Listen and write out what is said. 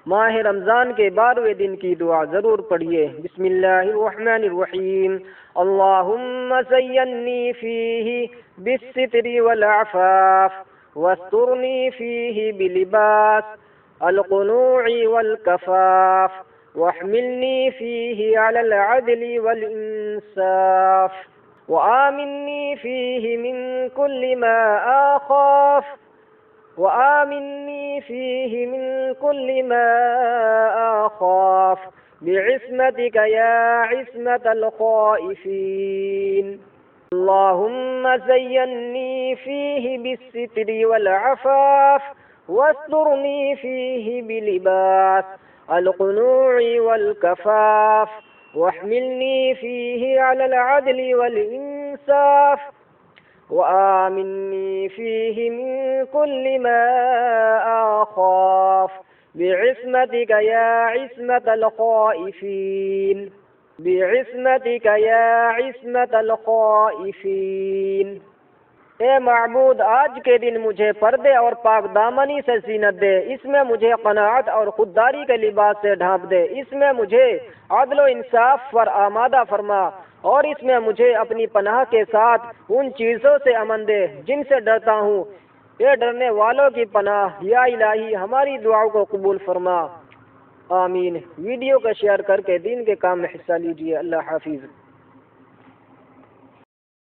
ماہ رمضان کے 12ویں دن کی دعا ضرور پڑھیے۔ بسم اللہ الرحمن الرحیم۔ اللہم زینی فیہ بالستر والعفاف واسترنی فیہ بلباس القنوع والکفاف واحملنی فیہ علی العدل والانصاف وآمنی فیہ من کل ما آخاف وآمنی فیہ من کل ما آخاف بعصمتک یا عصمت الخائفین۔ اللہم زینی فیہ بالستر والعفاف واسترنی فیہ بلباس القنوع والکفاف واحملنی فیہ علی العدل والانصاف وآمنی فیہ من کل ما آخاف بعصمتک یا عصمت الخائفین بعصمتک یا عصمت الخائفین۔ اے معبود، آج کے دن مجھے پردے اور پاک دامنی سے زینت دے، اس میں مجھے قناعت اور خودداری کے لباس سے ڈھانپ دے، اس میں مجھے عدل و انصاف پر آمادہ فرما، اور اس میں مجھے اپنی پناہ کے ساتھ ان چیزوں سے امن دے جن سے ڈرتا ہوں۔ اے ڈرنے والوں کی پناہ، یا الہی ہماری دعاؤں کو قبول فرما، آمین۔ ویڈیو کو شیئر کر کے دین کے کام میں حصہ لیجیے۔ اللہ حافظ۔